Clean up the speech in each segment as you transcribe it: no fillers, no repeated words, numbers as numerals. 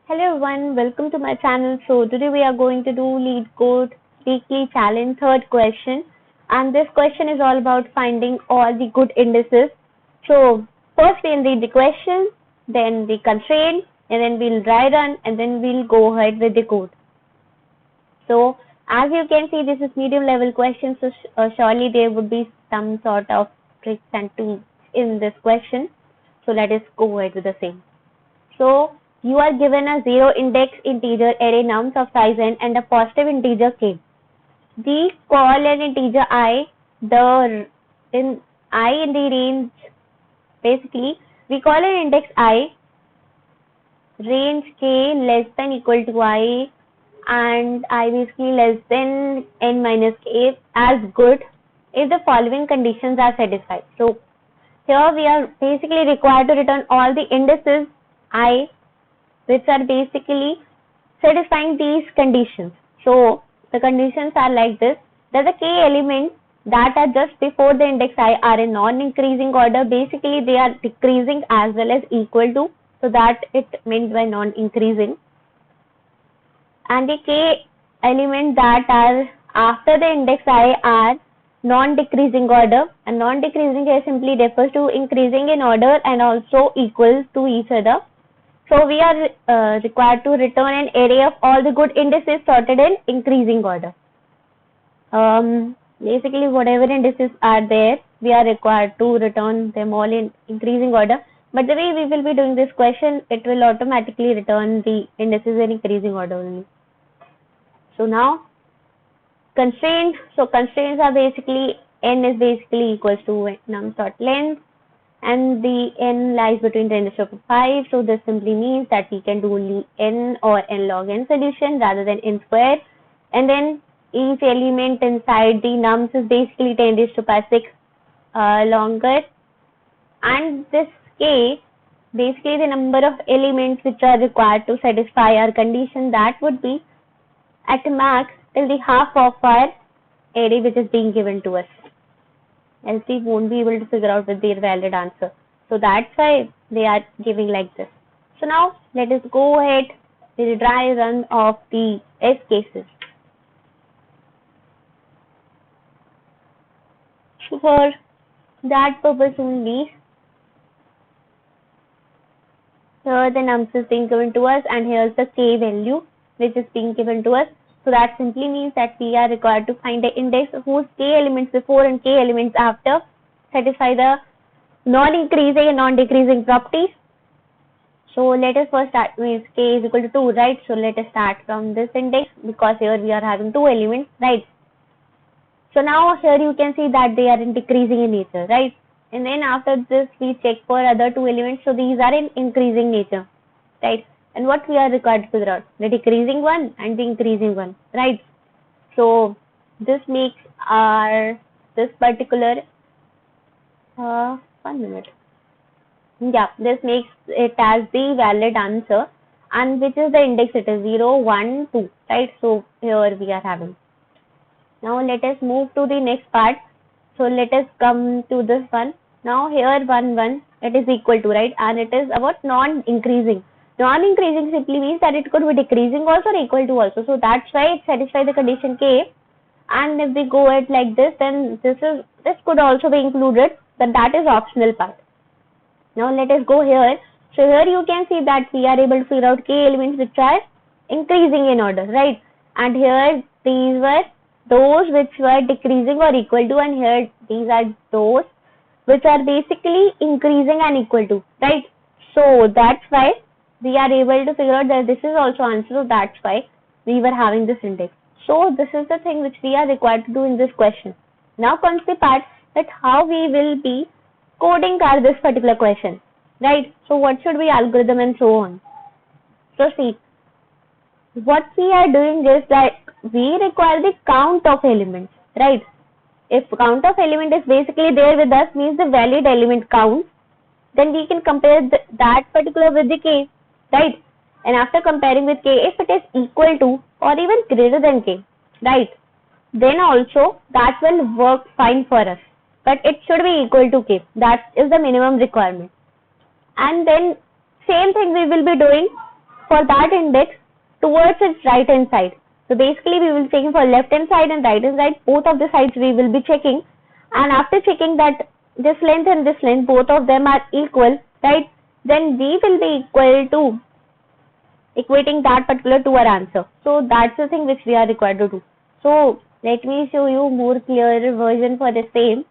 Hello everyone, welcome to my channel. So today we are going to do Leetcode weekly challenge third question, and this question is all about finding all the good indices. So first we'll read the question, then the constraint, and then we'll dry run, and then we'll go ahead with the code. So as you can see, this is medium level question, so surely there would be some sort of tricks and tools in this question. So let us go ahead with the same. So you are given a zero index integer array nums of size n and a positive integer k. We call an integer I in the range. Basically, we call an index I range k less than equal to I and I basically less than n minus k as good if the following conditions are satisfied. So here we are basically required to return all the indices I which are basically satisfying these conditions. So the conditions are like this, that the k elements that are just before the index I are in non-increasing order. Basically they are decreasing as well as equal to, so that it meant by non-increasing. And the k elements that are after the index I are non-decreasing order, and non-decreasing here simply refers to increasing in order and also equal to each other. So we are required to return an array of all the good indices sorted in increasing order. Basically whatever indices are there, we are required to return them all in increasing order. But the way we will be doing this question, it will automatically return the indices in increasing order only. So now constraints. So constraints are basically n is basically equals to nums.length. And the n lies between 10 to the 5, so this simply means that we can do only n or n log n solution rather than n square. And then each element inside the nums is basically 10 to the 6 longer. And this k, basically the number of elements which are required to satisfy our condition, that would be at max till the half of our array which is being given to us. Else we won't be able to figure out with their valid answer. So that's why they are giving like this. So now let us go ahead with the dry run of the S cases. So for that purpose only, here the nums is being given to us and here's the k value which is being given to us. So that simply means that we are required to find an index whose k elements before and k elements after satisfy the non-increasing and non-decreasing properties. So let us first start with k is equal to 2, right? So let us start from this index because here we are having 2 elements, right? So now here you can see that they are in decreasing in nature, right? And then after this we check for other 2 elements. So these are in increasing nature, right? And what we are required to figure out? The decreasing one and the increasing one, right? So this makes our this particular 1 minute. Yeah, this makes it as the valid answer, and which is the index? It is 0, 1, 2, right? So here we are having. Now let us move to the next part. So let us come to this one. Now here 1, 1, it is equal to, right? And it is about non-increasing. Non-increasing simply means that it could be decreasing also or equal to also. So that's why it satisfies the condition k. And if we go ahead like this, then this could also be included, but that is optional part. Now let us go here. So here you can see that we are able to figure out k elements which are increasing in order, right? And here these were those which were decreasing or equal to, and here these are those which are basically increasing and equal to, right? So that's why we are able to figure out that this is also answer, so that's why we were having this index. So this is the thing which we are required to do in this question. Now comes the part that how we will be coding this particular question, right? So what should be algorithm and so on. So see, what we are doing is that we require the count of elements, right? If count of element is basically there with us, means the valid element count, then we can compare that particular with the k, right? And after comparing with k, if it is equal to or even greater than k, right, then also that will work fine for us. But it should be equal to k. That is the minimum requirement. And then same thing we will be doing for that index towards its right hand side. So basically we will be checking for left hand side and right hand side, both of the sides we will be checking, and after checking that this length and this length both of them are equal, right, then we will be equal to equating that particular to our answer. So that's the thing which we are required to do. So let me show you more clearer version for the same.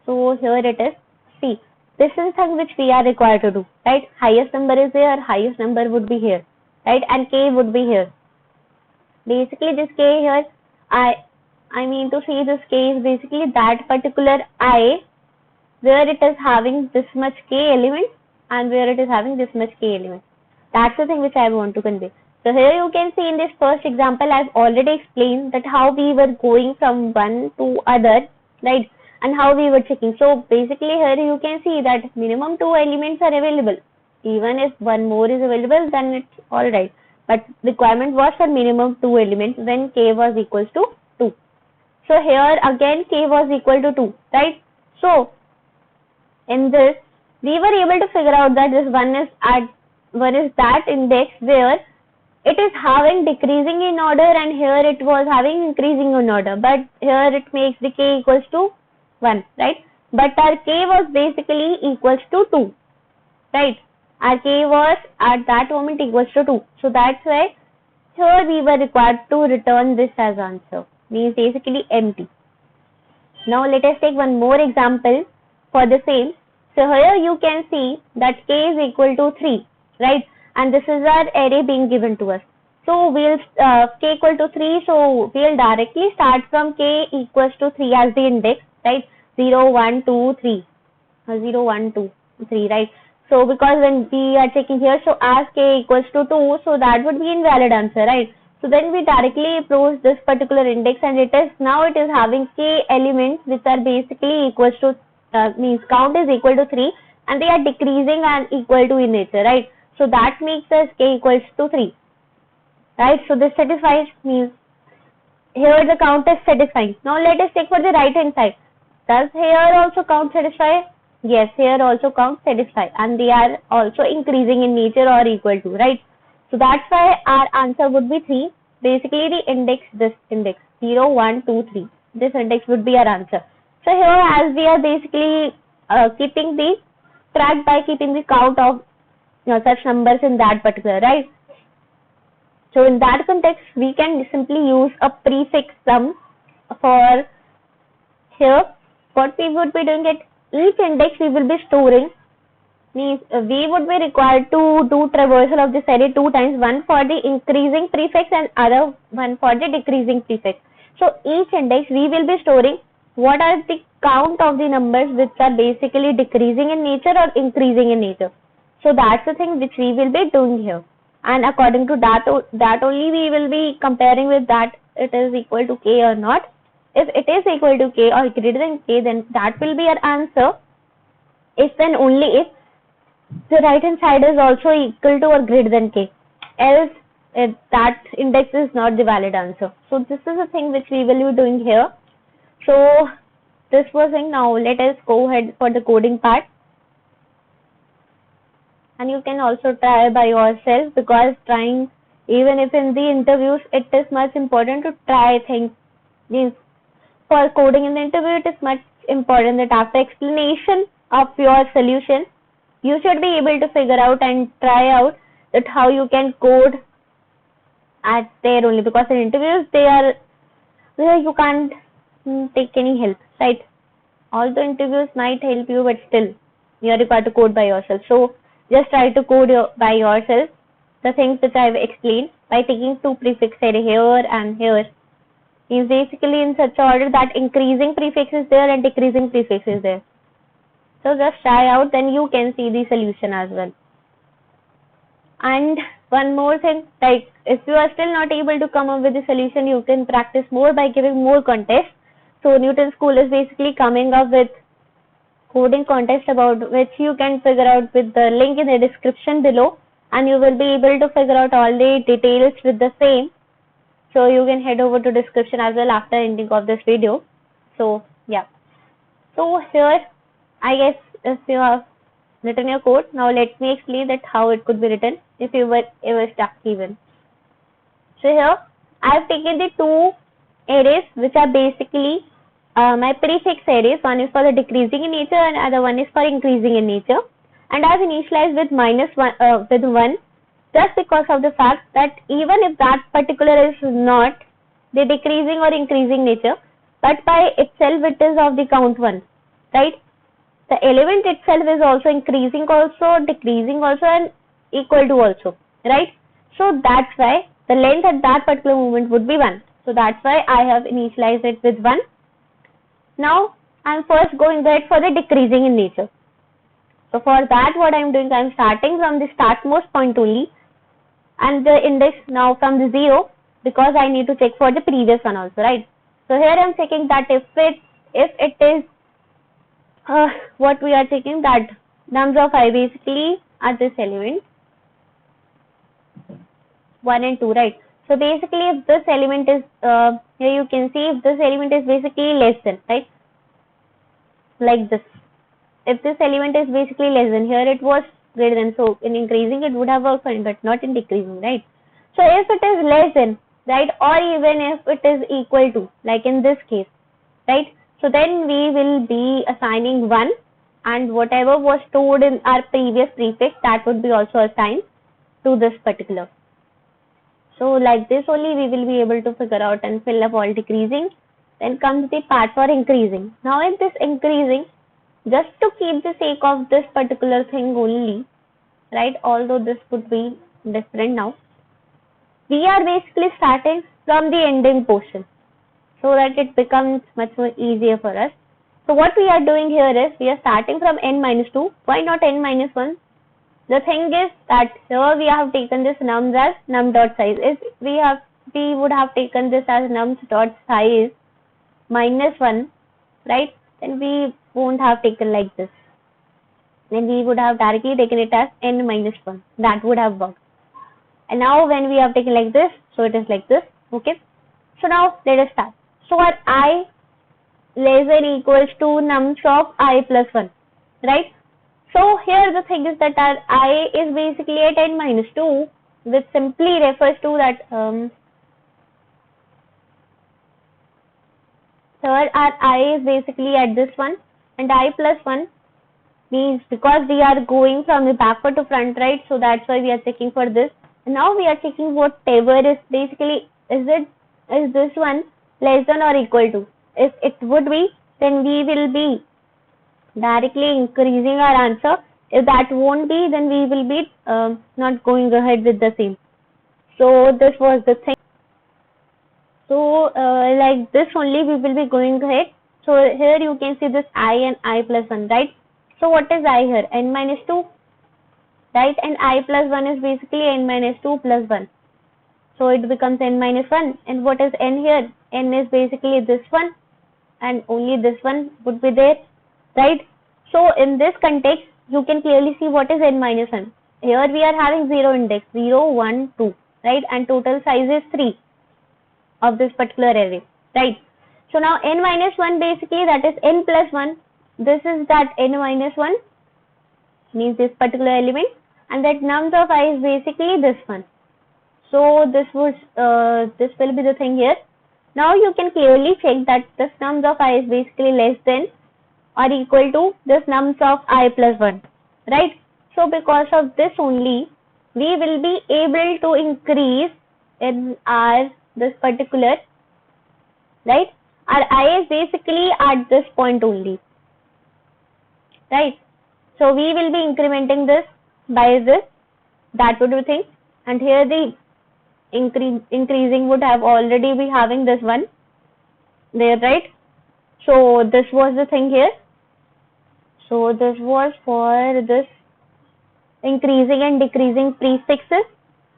So here it is. See, this is the thing which we are required to do, right? Highest number is here, highest number would be here, right? And k would be here. Basically this k here, I mean to say this k is basically that particular I where it is having this much k elements and where it is having this much k elements. That's the thing which I want to convey. So here you can see in this first example I've already explained that how we were going from one to other, right? And how we were checking. So basically here you can see that minimum 2 elements are available. Even if one more is available, then it's alright. But requirement was for minimum 2 elements when k was equals to 2. So here again k was equal to 2, right? So in this we were able to figure out that this one is that index where it is having decreasing in order and here it was having increasing in order. But here it makes the k equals to 1, right? But our k was basically equals to 2, right? Our k was at that moment equals to 2. So that's why here we were required to return this as answer, means basically empty. Now let us take one more example for the same. So here you can see that k is equal to 3, right? And this is our array being given to us. So we'll k equal to 3, so we'll directly start from k equals to 3 as the index, right? 0, 1, 2, 3. 0, 1, 2, 3, right? So because when we are checking here, so as k equals to 2, so that would be invalid answer, right? So then we directly approach this particular index and it is having k elements which are basically equals to, means count is equal to 3 and they are decreasing and equal to in nature, right? So that makes us k equals to 3, right? So this satisfies, means here the count is satisfying. Now let us check for the right hand side. Does here also count satisfy? Yes, here also count satisfy and they are also increasing in nature or equal to, right? So that's why our answer would be 3. Basically the index, this index 0, 1, 2, 3. This index would be our answer. So here as we are basically keeping the track by keeping the count of such numbers in that particular, right? So in that context we can simply use a prefix sum for here. What we would be doing at each index we will be storing, means we would be required to do traversal of this array 2 times, one for the increasing prefix and other one for the decreasing prefix. So each index we will be storing what are the count of the numbers which are basically decreasing in nature or increasing in nature. So that's the thing which we will be doing here, and according to that only we will be comparing with that it is equal to k or not. If it is equal to k or greater than k, then that will be our answer. If and only if the right hand side is also equal to or greater than k, else that index is not the valid answer. So this is the thing which we will be doing here. So this was it. Now let us go ahead for the coding part, and you can also try by yourself, because trying, even if in the interviews, it is much important to try things. Means for coding in the interview, it is much important that after explanation of your solution, you should be able to figure out and try out that how you can code at there only, because in interviews they are where you can't take any help, right? Although interviews might help you, but still you are required to code by yourself. So just try to code by yourself the things which I have explained by taking 2 prefix array here and here. Is basically in such order that increasing prefix is there and decreasing prefix is there. So just try out, then you can see the solution as well. And one more thing, like if you are still not able to come up with the solution, you can practice more by giving more contests. So Newton School is basically coming up with coding contest about which you can figure out with the link in the description below, and you will be able to figure out all the details with the same. So you can head over to description as well after ending of this video. So yeah. So here I guess if you have written your code. Now let me explain that how it could be written if you were ever stuck even. So here I have taken the two arrays which are basically my prefix arrays. One is for the decreasing in nature and other one is for increasing in nature. And I have initialized with -1 with 1 just because of the fact that even if that particular is not the decreasing or increasing nature, but by itself it is of the count 1, right? The element itself is also increasing also, decreasing also, and equal to also, right? So that's why the length at that particular moment would be 1. So that's why I have initialized it with 1. Now I'm first going ahead for the decreasing in nature. So for that what I'm doing, I'm starting from the startmost point only and the index now from the 0 because I need to check for the previous one also, right? So here I'm checking that if it is what we are checking, that nums of I basically are this element 1 and 2, right? So basically if this element is here you can see if this element is basically less than, right, like this, if this element is basically less than, here it was greater than, so in increasing it would have worked fine but not in decreasing, right? So if it is less than, right, or even if it is equal to, like in this case, right, so then we will be assigning 1 and whatever was stored in our previous prefix that would be also assigned to this particular. So like this only we will be able to figure out and fill up all decreasing. Then comes the part for increasing. Now in this increasing, just to keep the sake of this particular thing only, right, although this could be different now, we are basically starting from the ending portion so that it becomes much more easier for us. So what we are doing here is we are starting from n-2. Why not n-1? The thing is that here we have taken this nums as num.size. If we would have taken this as nums.size -1, right, then we won't have taken like this. Then we would have directly taken it as n-1. That would have worked. And now when we have taken like this, so it is like this, okay. So now let us start. So our I less than equals to nums of I plus 1, right? So here the thing is that our I is basically at n-2, which simply refers to that here our I is basically at this one and I plus 1 means because we are going from the backward to front, right? So that's why we are checking for this. And now we are checking whatever is basically, is this one less than or equal to? If it would be, then we will be directly increasing our answer. If that won't be, then we will be not going ahead with the same. So this was the thing. So like this only we will be going ahead. So here you can see this I and I plus 1, right? So what is I here? n-2, right? And I plus 1 is basically n-2 plus 1. So it becomes n-1. And what is n here? N is basically this one and only this one would be there, right? So in this context, you can clearly see what is n-1. Here we are having 0 index, 0, 1, 2, right? And total size is 3 of this particular array, right? So now n-1 basically that is n plus 1. This is that n-1 means this particular element, and that nums of I is basically this one. So this will be the thing here. Now you can clearly check that this nums of I is basically less than or equal to this nums of I plus 1, right? So because of this only, we will be able to increase in our this particular, right? Our I is basically at this point only, right? So we will be incrementing this by this, that would be thing, and here the increasing would have already be having this one there, right? So this was the thing here. So this was for this increasing and decreasing prefixes.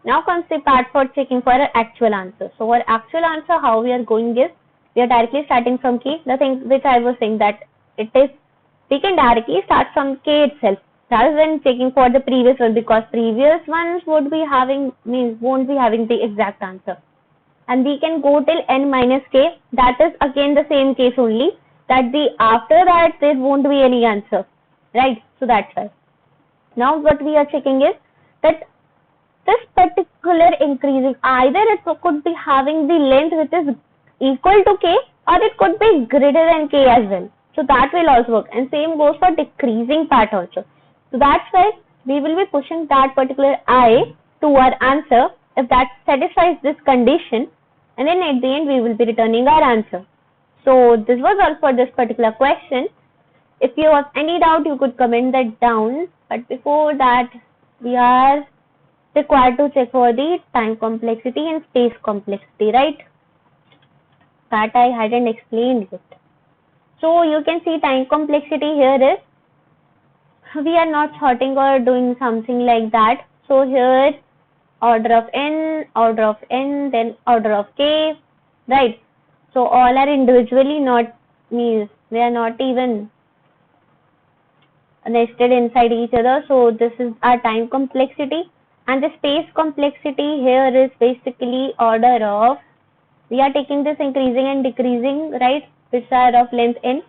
Now comes the part for checking for our actual answer. So our actual answer, how we are going is, we are directly starting from K. The thing which I was saying that it is, we can directly start from K itself rather than checking for the previous one, because previous ones would be having, won't be having the exact answer. And we can go till n minus K. That is again the same case only, that the after that there won't be any answer, right? So that's why. Now what we are checking is that this particular increasing, either it could be having the length which is equal to k, or it could be greater than k as well. So that will also work, and same goes for decreasing part also. So that's why we will be pushing that particular I to our answer if that satisfies this condition, and then at the end we will be returning our answer. So this was all for this particular question. If you have any doubt, you could comment that down, but before that we are required to check for the time complexity and space complexity, right? That I hadn't explained yet. So you can see time complexity here is, we are not sorting or doing something like that. So here order of n, then order of k, right? So all are individually, not means they are not even nested inside each other. So this is our time complexity, and the space complexity here is basically order of, we are taking this increasing and decreasing, right, which are of length n,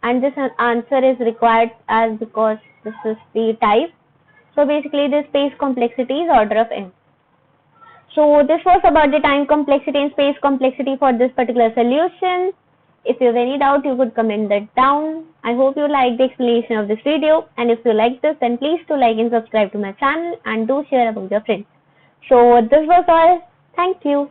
and this answer is required as because this is the type. So basically the space complexity is order of n. So this was about the time complexity and space complexity for this particular solution. If you have any doubt, you could comment that down. I hope you like the explanation of this video, and if you like this, then please do like and subscribe to my channel, and do share among your friends. So this was all. Thank you.